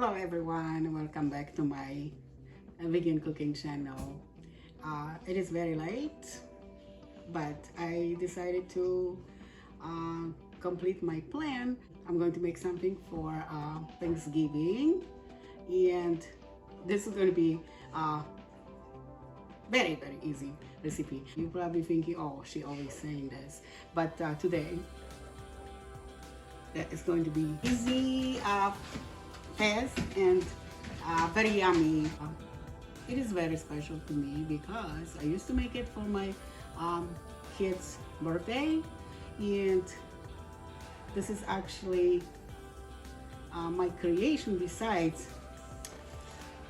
Hello everyone, welcome back to my vegan cooking channel. It is very late, but I decided to complete my plan. I'm going to make something for Thanksgiving, and this is going to be a very easy recipe. You're probably thinking, oh, she always saying this, but today that is going to be easy, fast, and very yummy. It is very special to me because I used to make it for my kid's birthday, and this is actually my creation. Besides,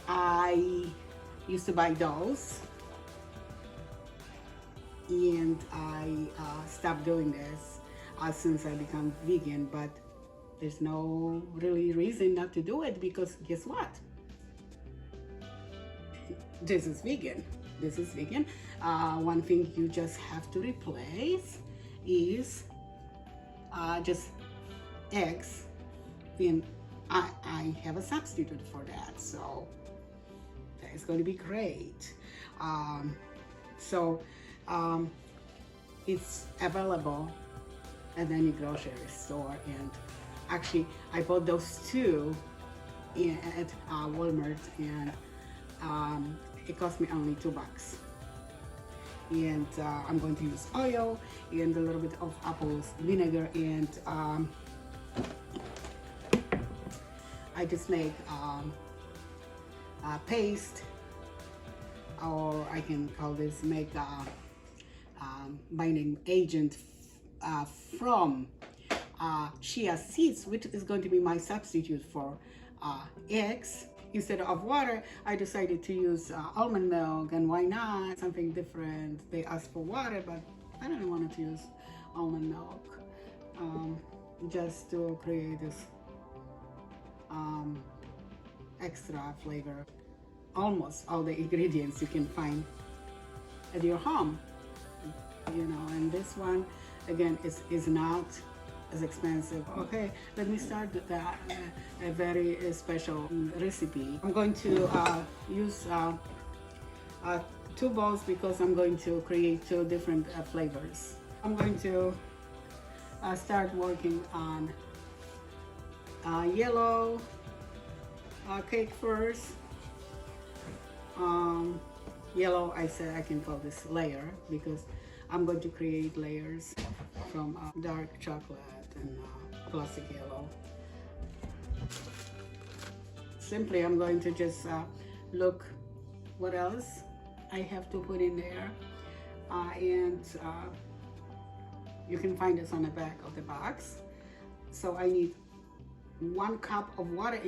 I used to buy dolls, and I stopped doing this since I become vegan, but there's no really reason not to do it because guess what? This is vegan. This is vegan. One thing you just have to replace is just eggs, and I have a substitute for that, so that is going to be great. It's available at any grocery store, and actually I bought those two at Walmart, and it cost me only $2. And I'm going to use oil and a little bit of apple vinegar, and I just make a paste, or I can call this make a binding agent from chia seeds, which is going to be my substitute for eggs. Instead of water, I decided to use almond milk, and why not? Something different. They asked for water, but I didn't want to use almond milk, just to create this extra flavor. Almost all the ingredients you can find at your home, you know, and this one again is not as expensive. Okay, let me start with a very special recipe. I'm going to use 2 bowls because I'm going to create 2 different flavors. I'm going to start working on yellow cake first. Yellow, I said I can call this layer because I'm going to create layers from dark chocolate and classic yellow. Simply, I'm going to just look what else I have to put in there, and you can find this on the back of the box. So I need 1 cup of water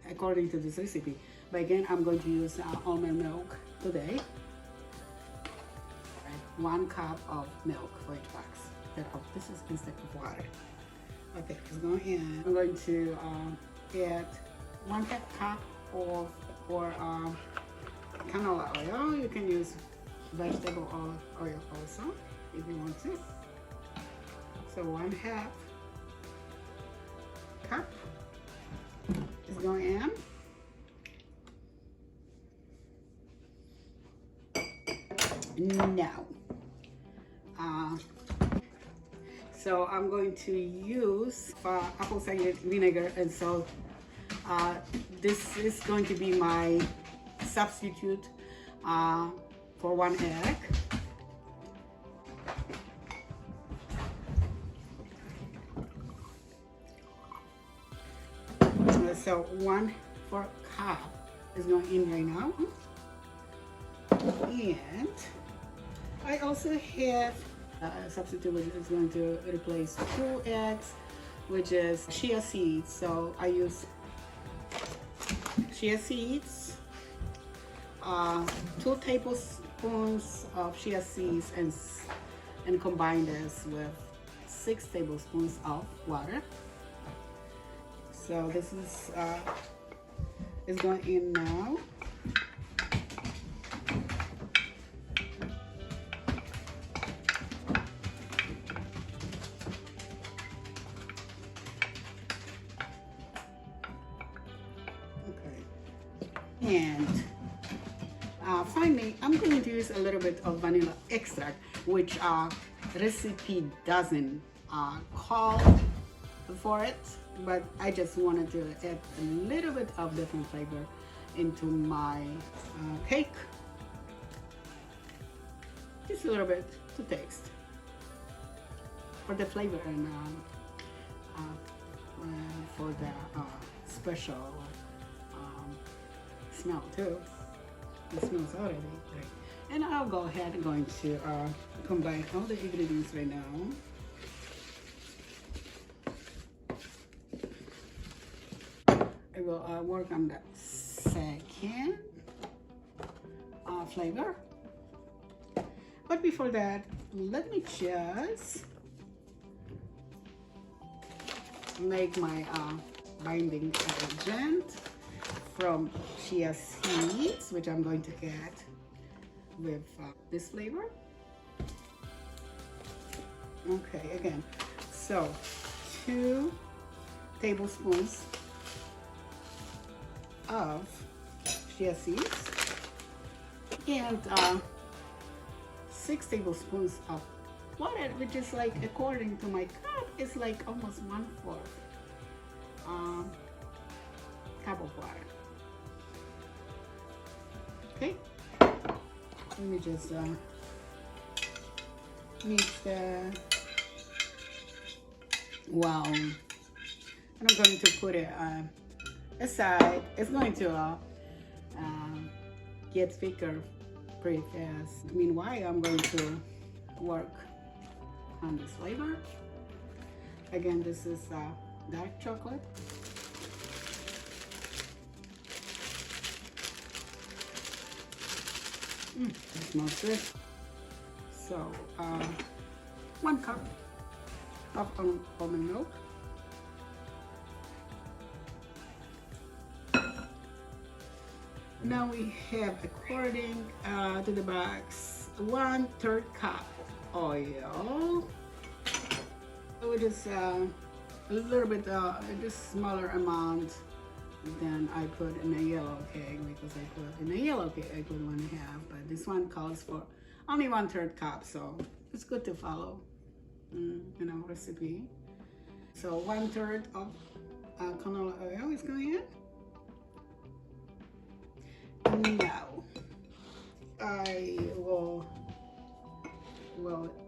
according to this recipe, but again I'm going to use almond milk today. 1 cup of milk for each box. This is instead of water. Okay, it's going in. I'm going to add 1 cup of canola oil. You can use vegetable oil also if you want to. So 1/2 cup is going in. Now, so I'm going to use apple cider vinegar, and so this is going to be my substitute for 1 egg. So 1/4 cup is going in right now, and I also have a substitute which is going to replace 2 eggs, which is chia seeds. So I use chia seeds, 2 tablespoons of chia seeds, and combine this with 6 tablespoons of water. So this is going in now. And finally, I'm going to use a little bit of vanilla extract, which recipe doesn't call for it, but I just wanted to add a little bit of different flavor into my cake. Just a little bit to taste for the flavor and for the special smell too. It smells already great. And I'll go ahead and going to combine all the ingredients right now. I will work on the second flavor. But before that, let me just make my binding agent from chia seeds, which I'm going to add with this flavor. Okay, again, so 2 tablespoons of chia seeds and 6 tablespoons of water, which is like, according to my cup, is like almost 1/4 cup of water. Okay, let me just mix that. Wow, and I'm going to put it aside. It's going to get thicker pretty fast. Meanwhile, I'm going to work on this flavor. Again, this is dark chocolate. It smells good. So 1 cup of almond milk. Now we have, according to the box, 1/3 cup oil, which is a little bit just smaller amount than I put in a yellow cake, because I put in a yellow cake I put 1.5, but this one calls for only 1/3 cup, so it's good to follow recipe. So 1/3 of canola oil is going in. Now I will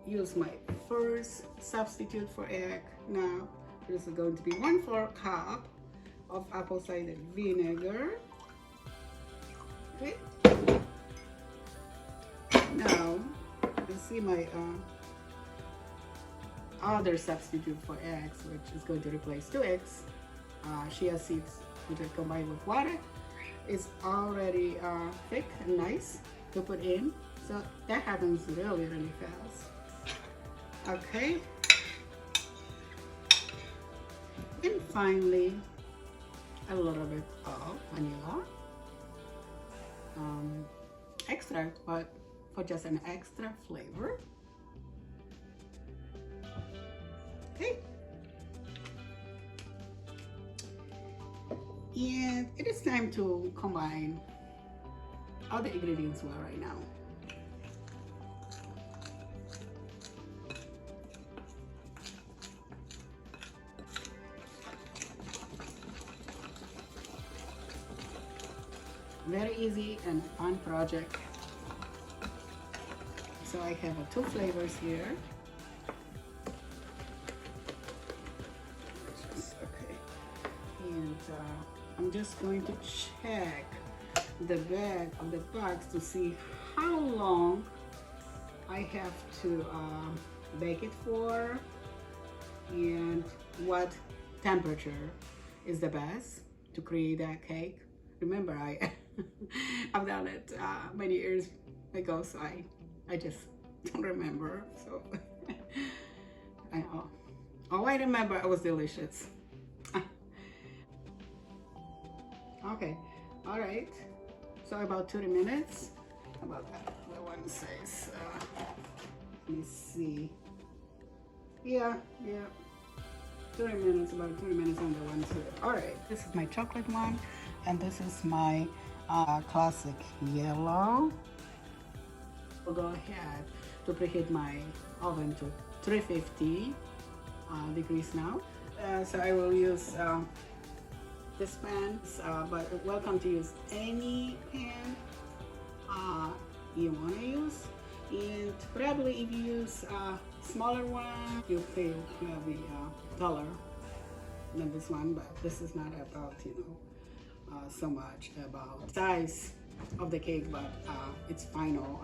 use my first substitute for egg. Now this is going to be 1/4 cup of apple cider vinegar. Okay. Now you see my other substitute for eggs, which is going to replace 2 eggs. Chia seeds, which are combined with water, is already thick and nice to put in, so that happens really fast. Okay, and finally a little bit of vanilla extract, but for just an extra flavor. Okay, and it is time to combine all the ingredients well right now. Very easy and fun project. So I have 2 flavors here. Okay, and I'm just going to check the back of the box to see how long I have to bake it for, and what temperature is the best to create that cake. Remember, I've done it many years ago, so I just don't remember. So all I remember, it was delicious. Okay, all right. So about 30 minutes. How about that? The one says, let me see. Yeah. 30 minutes, about 30 minutes on the one too. All right, this is my chocolate one, and this is my classic yellow. I'll go ahead to preheat my oven to 350 degrees now. So I will use this pan, but welcome to use any pan you want to use. And probably if you use a smaller one, you'll pay probably $1 than this one, but this is not about, so much about size of the cake, but its final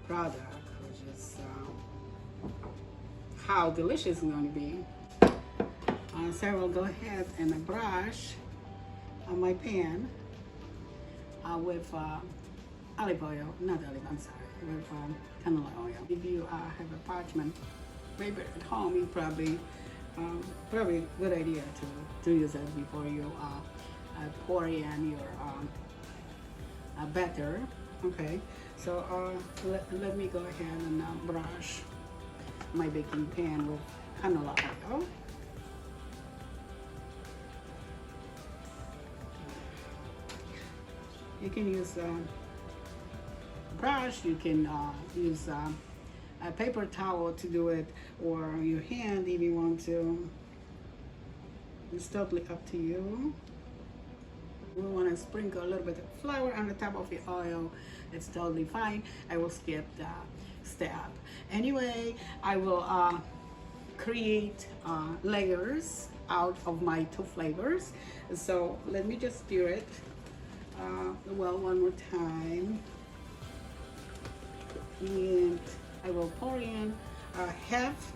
product, which is how delicious it's going to be. So I will go ahead and brush my pan with olive oil, not olive, I'm sorry, with canola oil. If you have a parchment paper at home, you probably good idea to use it before you pour in your batter. Okay, so let me go ahead and brush my baking pan with canola oil. You can use brush, you can use a paper towel to do it, or your hand if you want to. It's totally up to you. We want to sprinkle a little bit of flour on the top of the oil. It's totally fine. I will skip that step. Anyway, I will create layers out of my two flavors. So let me just stir it well one more time. And I will pour in half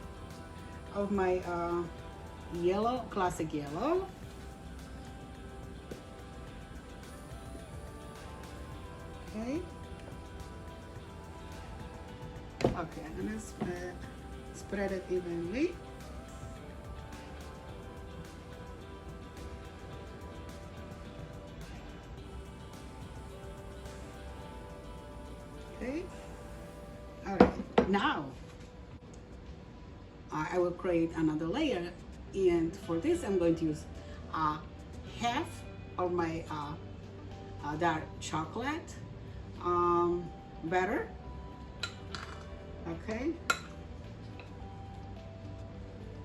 of my yellow, classic yellow. Okay. Okay, I'm gonna spread it evenly. Okay. All right. Now I will create another layer, and for this I'm going to use half of my dark chocolate batter. Okay,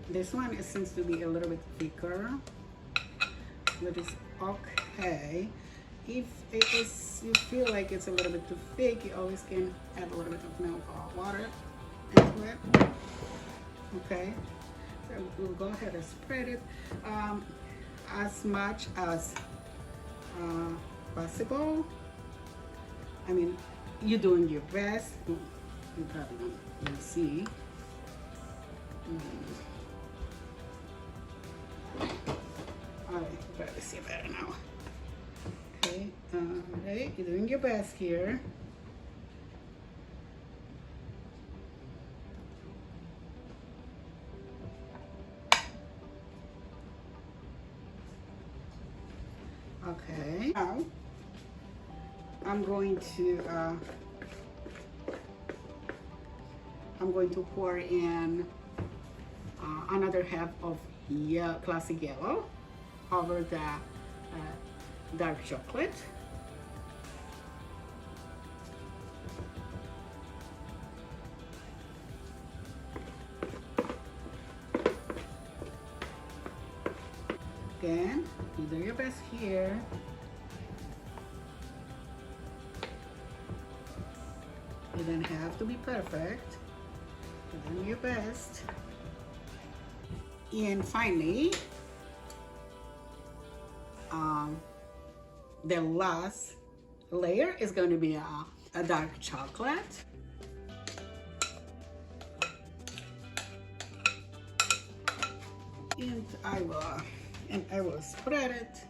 this one seems to be a little bit thicker, but it's okay. If you feel like it's a little bit too thick, you always can add a little bit of milk or water into it. Okay, so we'll go ahead and spread it as much as possible. I mean, you're doing your best. You probably don't see. All right, probably see better now. Okay, right, you're doing your best here. Okay, now I'm going to pour in another half of classic yellow over the dark chocolate. Again, you do your best here. You don't have to be perfect. You do your best. And finally, the last layer is going to be a dark chocolate. And I will spread it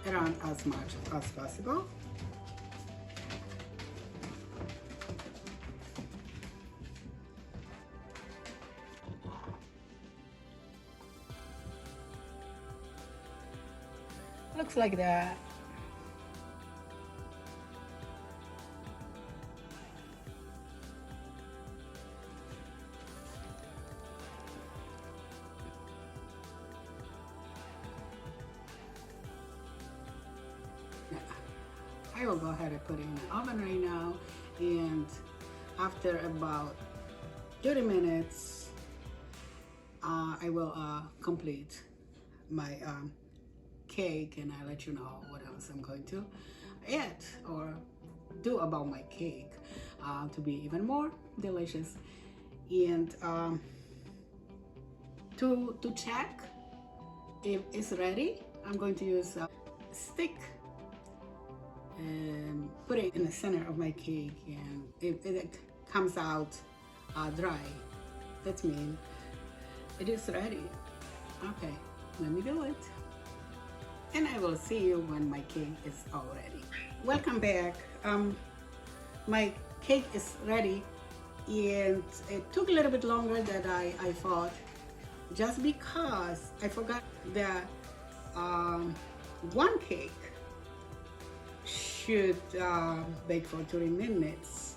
around as much as possible. Looks like that. I will go ahead and put it in the oven right now, and after about 30 minutes I will complete my cake, and I'll let you know what else I'm going to add or do about my cake to be even more delicious. And to check if it's ready, I'm going to use a stick and put it in the center of my cake, and if it comes out dry, that means it is ready. Okay, let me do it, and I will see you when my cake is all ready. Welcome back. My cake is ready, and it took a little bit longer than I thought, just because I forgot that one cake should bake for 30 minutes.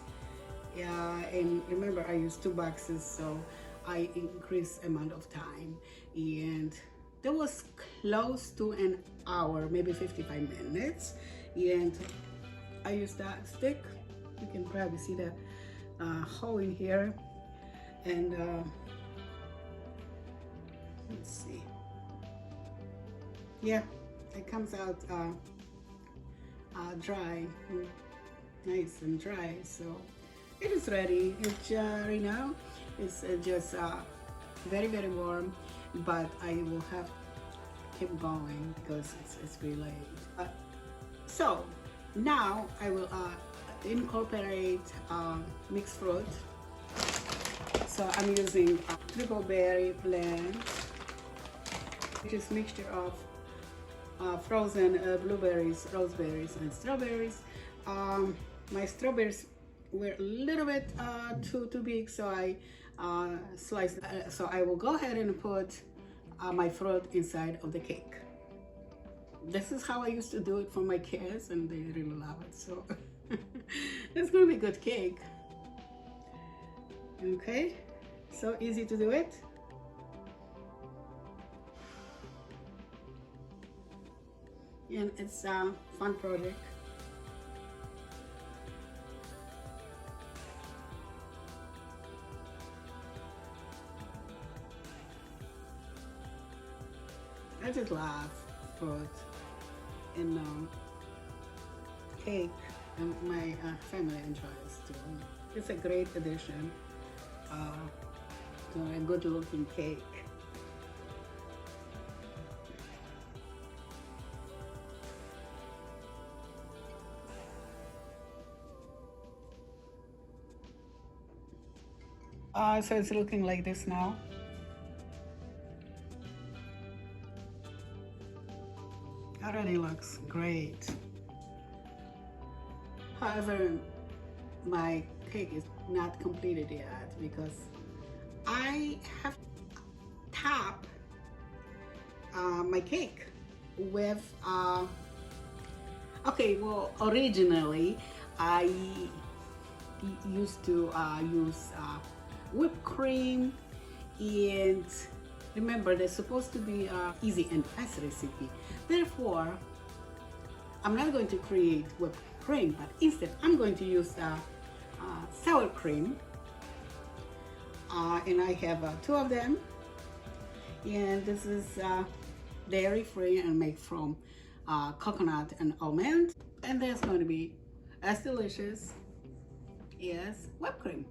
Yeah, and remember I used 2 boxes, so I increased amount of time, and that was close to an hour, maybe 55 minutes. And I used that stick. You can probably see the hole in here, and let's see. Yeah, it comes out dry, nice and dry. So it is ready. It's right now it's just very warm, but I will have to keep going because it's really late. So now I will incorporate mixed fruit. So I'm using triple berry blend, which is mixture of frozen blueberries, raspberries, and strawberries. My strawberries were a little bit too big, so I sliced. So I will go ahead and put my fruit inside of the cake. This is how I used to do it for my kids, and they really love it. So it's gonna be a good cake. Okay, so easy to do it. And it's a fun project. I just love fruit and cake, and my family enjoys too. It's a great addition to a good looking cake. So it's looking like this now. Already looks great. However, my cake is not completed yet because I have to top my cake with okay, well, originally I used to use whipped cream, and remember they're supposed to be easy and fast recipe. Therefore, I'm not going to create whipped cream, but instead I'm going to use sour cream, and I have 2 of them, and this is dairy free and made from coconut and almond, and that's going to be as delicious as whipped cream.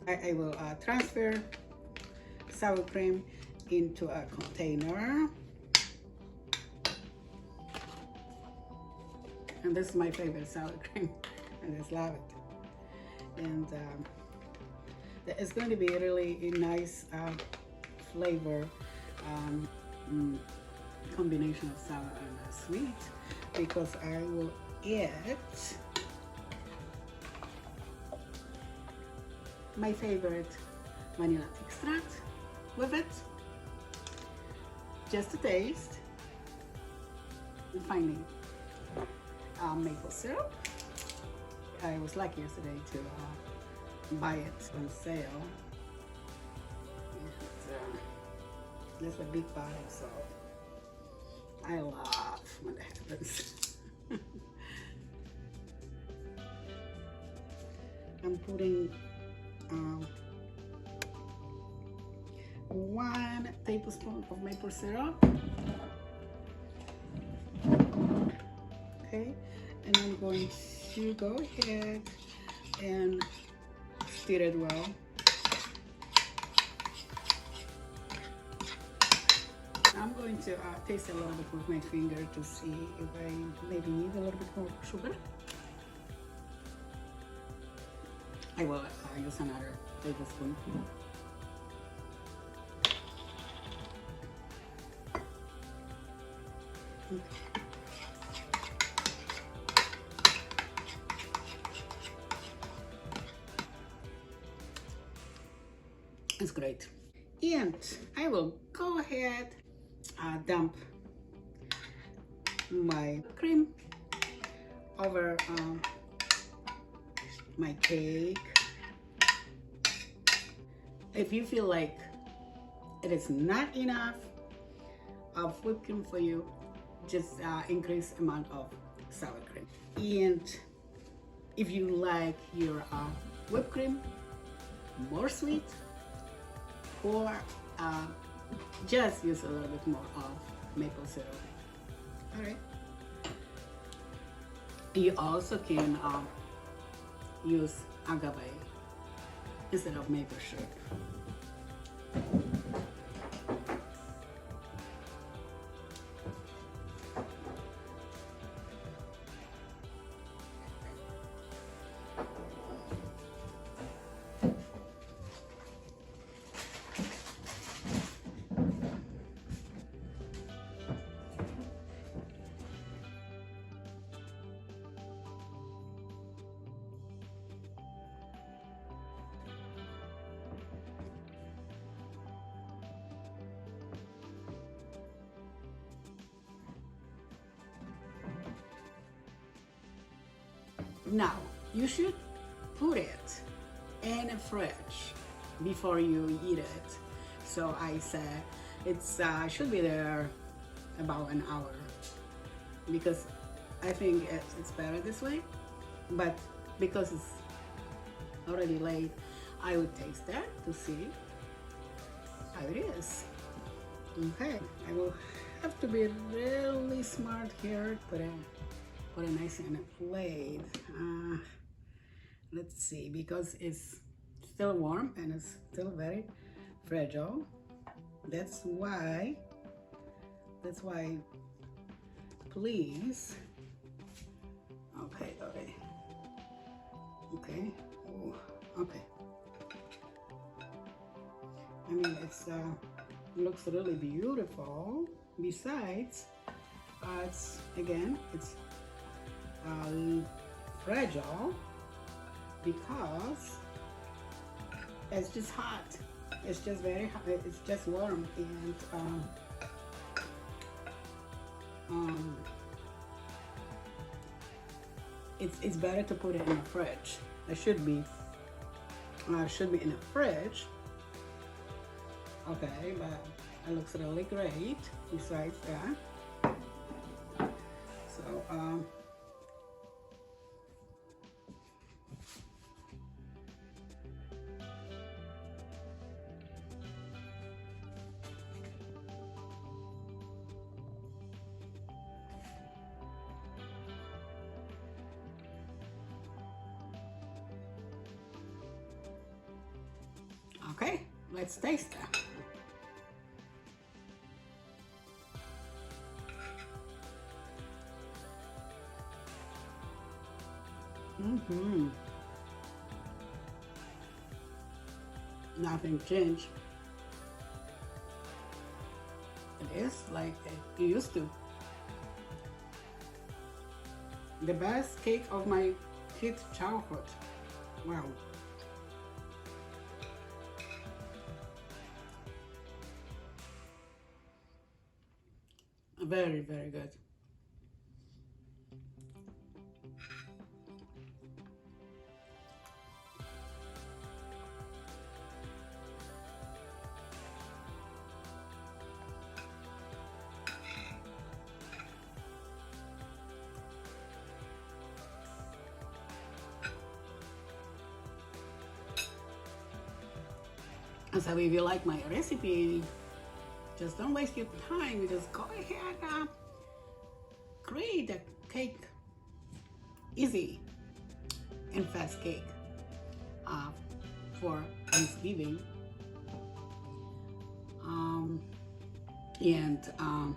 I will transfer sour cream into a container, and this is my favorite sour cream. I just love it, and it's going to be really a nice flavor combination of sour and sweet, because I will add my favorite vanilla extract with it, just a taste, and finally maple syrup. I was lucky yesterday to buy it on sale. There's a big bottle, so I love when that happens. putting 1 tablespoon of maple syrup. Okay, and I'm going to go ahead and stir it well. I'm going to taste a little bit with my finger to see if I maybe need a little bit more sugar. I will use another tablespoon. It's great. And I will go ahead dump my cream over my cake. If you feel like it is not enough of whipped cream for you, just increase amount of sour cream. And if you like your whipped cream more sweet, or just use a little bit more of maple syrup. All right. You also can use agave instead of maple syrup. Now, you should put it in a fridge before you eat it. So I said it's should be there about an hour, because I think it's better this way. But because it's already late, I would taste that to see how it is. Okay, I will have to be really smart here. Put it nice in a plate. Let's see, because it's still warm and it's still very fragile. That's why, please. Okay. Ooh, okay. I mean, it looks really beautiful. Besides, it's fragile because it's just hot. It's just very hot. It's just warm, and it's better to put it in the fridge. It should be in the fridge. Okay, but it looks really great. Besides that, so okay, let's taste that. Nothing changed. It is like it used to. The best cake of my kids' childhood. Wow. Very, very good. So if you like my recipe, just don't waste your time. Just go ahead, create a cake, easy and fast cake for Thanksgiving. And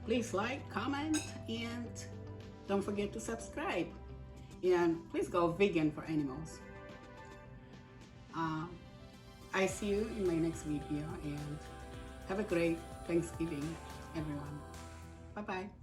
please like, comment, and don't forget to subscribe. And please go vegan for animals. I see you in my next video, and have a great Thanksgiving, everyone. Bye-bye.